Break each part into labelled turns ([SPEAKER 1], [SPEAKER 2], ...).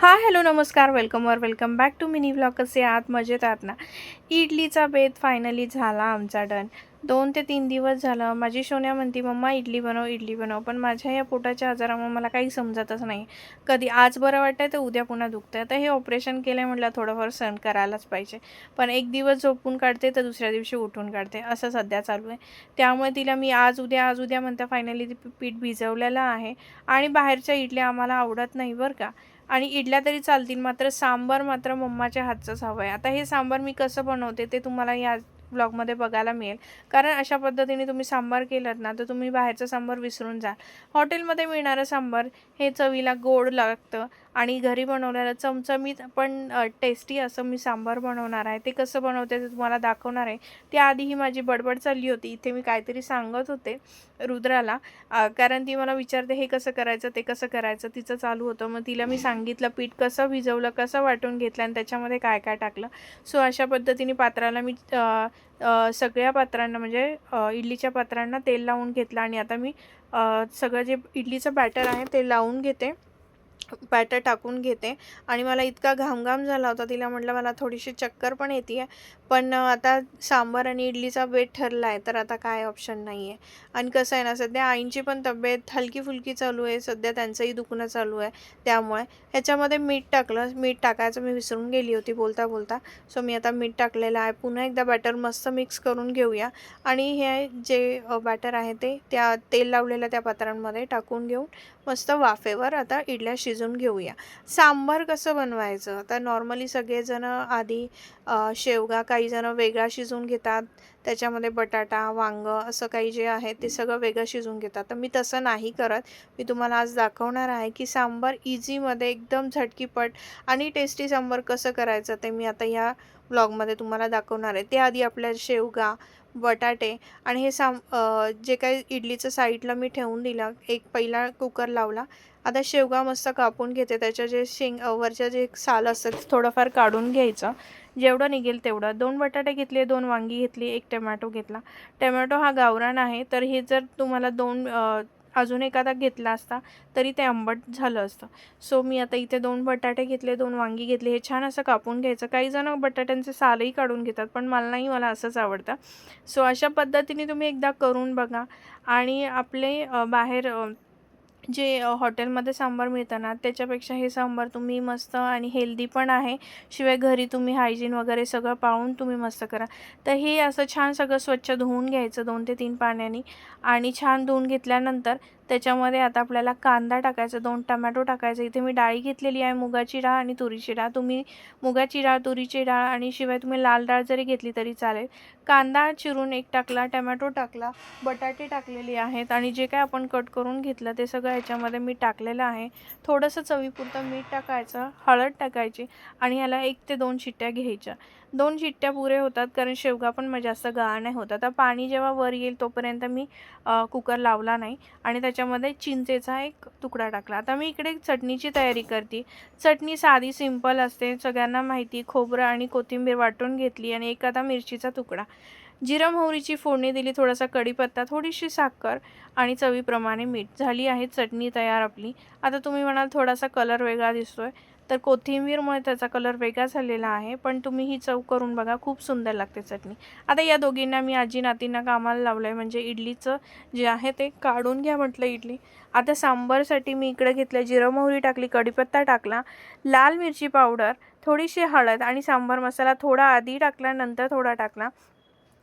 [SPEAKER 1] Hello, नमस्कार, welcome back to mini vlog. कसे आहात? मजेत आहात ना? इडलीचा बेत फायनली झाला आमचा डन. 2 ते 3 दिवस झालं माझी सोन्या म्हणती, "मम्मा इडली बनव, इडली बनव." पण माझ्या या पोटाच्या आजारामुळे मला काही समजतच नाही. कधी आज बरं वाटतंय तर उद्या पुन्हा दुखतंय. आता हे ऑपरेशन केलं म्हटलं थोडंफार सहन करायलाच पाहिजे. पण एक दिवस झोपून काढते तर दुसऱ्या दिवशी उठून काढते, असं सध्या चालू आहे. त्यामुळे तिला मी आज उद्या म्हणता फायनली ते पीठ भिजवलेलं आहे. आणि बाहेरच्या इडल्या आम्हाला आवडत नाही बरं का. आणि इडल्या तरी चालतील, मात्र सांबार मात्र मम्माच्या हातचंच हवं आहे. आता हे सांबार मी कसं बनवते ते तुम्हाला या व्लॉगमध्ये बघायला मिळेल. कारण अशा पद्धतीने तुम्ही सांबार केलात ना तर तुम्ही बाहेरचं सांबार विसरून जाल. हॉटेलमध्ये मिळणारं सांबार हे चवीला गोड लागतं आणि घरी बनवलेलं चमचमीत पण टेस्टी असं मी सांबार बनवणार आहे. ते कसं बनवते ते तुम्हाला दाखवणार आहे. त्याआधी ही माझी बडबड चालली होती. इथे मी काहीतरी सांगत होते रुद्राला, कारण ती मला विचारते हे कसं करायचं, ते कसं करायचं, तिचं चालू होतं. मग तिला मी सांगितलं पीठ कसं भिजवलं, कसं वाटून घेतलं आणि त्याच्यामध्ये काय काय टाकलं. सो अशा पद्धतीने पात्राला मी सगळ्या पात्रांना म्हणजे इडलीच्या पात्रांना तेल लावून घेतलं आणि आता मी सगळं जे इडलीचं बॅटर आहे ते लावून घेते, बॅटर टाकून घेते. आणि मला इतका घामघाम झाला होता, तिला म्हटलं मला थोडीशी चक्कर पण येते आहे. पण आता सांबार आणि इडलीचा बेत ठरला आहे तर आता काय ऑप्शन नाही आहे. आणि कसं आहे ना, सध्या आईंची पण तब्येत हलकी फुलकी चालू आहे, सध्या त्यांचंही दुखणं चालू आहे. त्यामुळे ह्याच्यामध्ये मीठ टाकलं, मीठ टाकायचं मी विसरून गेली होती बोलता बोलता. सो मी आता मीठ टाकलेलं आहे. पुन्हा एकदा बॅटर मस्त मिक्स करून घेऊया. आणि हे जे बॅटर आहे ते त्या तेल लावलेल्या त्या पात्रांमध्ये टाकून घेऊन मस्त वाफेवर आता इडल्या शिजून घेऊया. सांबार कसं बनवायचं, तर नॉर्मली सगळेजण आधी शेवगा काही जण वेगळा शिजवून घेतात, त्याच्यामध्ये बटाटा वांगं असं काही जे आहे ते सगळं वेगळं शिजवून घेतात. तर मी तसं नाही करत. मी तुम्हाला आज दाखवणार आहे की सांबार इझीमध्ये एकदम झटकीपट आणि टेस्टी सांबार कसं करायचं ते मी आता या व्लॉगमध्ये तुम्हाला दाखवणार आहे. त्याआधी आपल्या शेवगा बटाटे आणि हे जे काही इडलीचं साईडला मी ठेवून दिलं, एक पहिला कुकर लावला. आता शेवगा मस्त कापून घेते, त्याच्या जे वरच्या जे साल असतं ते थोडंफार काढून घ्यायचं, जेवढं निघेल तेवढं. 2 बटाटे घेतले, 2 वांगी घेतली, 1 टमॅटो घेतला. टमॅटो हा गावरान आहे, तर हे जर तुम्हाला 2 अजून एखादा घेतला असता तरी ते आंबट झालं असतं. सो मी आता इथे 2 बटाटे घेतले, 2 वांगी घेतली, हे छान असं कापून घ्यायचं. काही जण बटाट्यांचे सालही काढून घेतात, पण मला नाही, मला असंच आवडतं. सो अशा पद्धतीने तुम्ही एकदा करून बघा. आणि आपले बाहेर जे हॉटेलमध्ये सांबार मिळतं ना त्याच्यापेक्षा हे सांबार तुम्ही मस्त आणि हेल्दी पण आहे. शिवाय घरी तुम्ही हायजीन वगैरे सगळं पाळून तुम्ही मस्त करा. तर हे असं छान सगळं स्वच्छ धुवून घ्यायचं 2 ते 3 पाण्याने. आणि छान धुवून घेतल्यानंतर त्याच्यामध्ये आता आपल्याला कांदा टाकायचा, 2 टमॅटो टाकायचं. इथे मी डाळी घेतलेली आहे, मुगाची डाळ आणि तुरीची डाळ. तुम्ही मुगाची डाळ, तुरीची डाळ आणि शिवाय तुम्ही लाल डाळ जरी घेतली तरी चालेल. कांदा चिरून 1 टाकला, टमॅटो टाकला, बटाटे टाकलेले आहेत आणि जे काय आपण कट करून घेतलं ते सगळं ह्याच्यामध्ये मी टाकलेलं आहे. थोडंसं चवीपुरतं मीठ टाकायचं, हळद टाकायची आणि ह्याला 1 ते 2 शिट्ट्या घ्यायच्या. 2 शिट्ट्या पुरे होतात, कारण शेवगा पण जास्त गाळ नाही होत. आता पाणी जेव्हा वर येईल तोपर्यंत मी कुकर लावला नाही आणि त्याच्यामध्ये चिंचेचा 1 तुकडा टाकला. आता मी इकडे चटणीची तयारी करते. चटणी साधी सिंपल असते, सगळ्यांना माहिती. खोबरं आणि कोथिंबीर वाटून घेतली आणि एखादा मिरचीचा तुकडा, जिरं मोहरीची फोडणी दिली, थोडासा कढीपत्ता, थोडीशी साखर आणि चवीप्रमाणे मीठ. झाली आहे चटणी तयार आपली. आता तुम्ही म्हणाल थोडासा कलर वेगळा दिसतोय, तर कोथिंबीरमुळे त्याचा कलर वेगळा झालेला आहे, पण तुम्ही ही चव करून बघा, खूप सुंदर लागते चटणी. आता या दोघींना मी आजी नातींना कामाला लावलं आहे, म्हणजे इडलीचं जे आहे ते काढून घ्या म्हटलं इडली. आता सांबारसाठी मी इकडे घेतलं, जिरं मोहरी टाकली, कढीपत्ता टाकला, लाल मिरची पावडर, थोडीशी हळद आणि सांबार मसाला थोडा आधी टाकला, नंतर थोडा टाकला.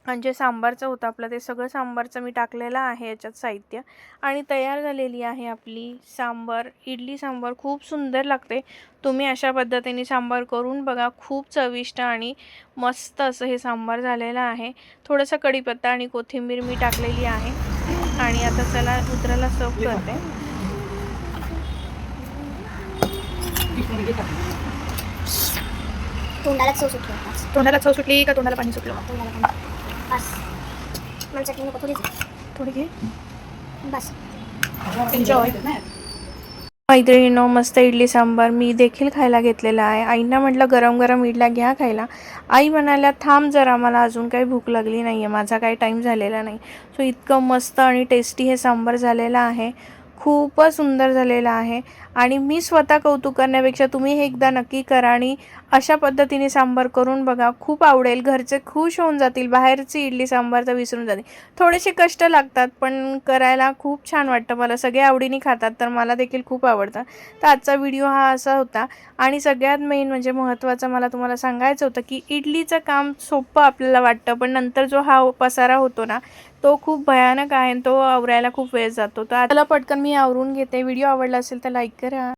[SPEAKER 1] आणि जे सांबारचं होतं आपलं ते सगळं सांबारचं मी टाकलेलं आहे याच्यात साहित्य. आणि तयार झालेली आहे आपली सांबार, इडली सांबार. खूप सुंदर लागते. तुम्ही अशा पद्धतीने सांबार करून बघा, खूप चविष्ट आणि मस्त असं हे सांबार झालेलं आहे. थोडंसं कढीपत्ता आणि कोथिंबीर मी टाकलेली आहे. आणि आता चला रुद्राला सर्व करते.
[SPEAKER 2] तोंडाला चव सुटली.
[SPEAKER 1] तोंडाला चव सुटली का तोंडाला पाणी सुटलं?
[SPEAKER 2] तोंडाला पाणी. बस. मला चटणी नको,
[SPEAKER 1] थोडी घे.
[SPEAKER 2] बस.
[SPEAKER 1] एन्जॉय. मैत्रिणींनो, मस्त इडली सांबार मी देखील खायला घेतलेला आहे. आईंना म्हटलं गरम गरम इडल्या घ्या खायला. आई म्हणाल्या थांब जरा, मला अजून काही भूक लागली नाही आहे, माझा काही टाईम झालेला नाही. इतकं मस्त आणि टेस्टी हे सांबार झालेलं आहे, खूपच सुंदर झालेलं आहे. आणि मी स्वतः कौतुक करण्यापेक्षा तुम्ही हे एकदा नक्की करा आणि अशा पद्धतीने सांबार करून बघा. खूप आवडेल, घरचे खुश होऊन जातील. बाहेरची इडली सांबार तर विसरून जातील. थोडेसे कष्ट लागतात पण करायला खूप छान वाटतं मला. सगळे आवडीने खातात तर मला देखील खूप आवडतं. तर आजचा व्हिडिओ हा असा होता आणि सगळ्यात मेन म्हणजे महत्त्वाचं मला तुम्हाला सांगायचं होतं की इडलीचं काम सोपं आपल्याला वाटतं पण नंतर जो हा पसारा होतो ना तो खूप भयानक आहे आणि तो आवरायला खूप वेळ जातो. तर आता पटकन मी आवरून घेते. व्हिडिओ आवडला असेल तर लाईक करा.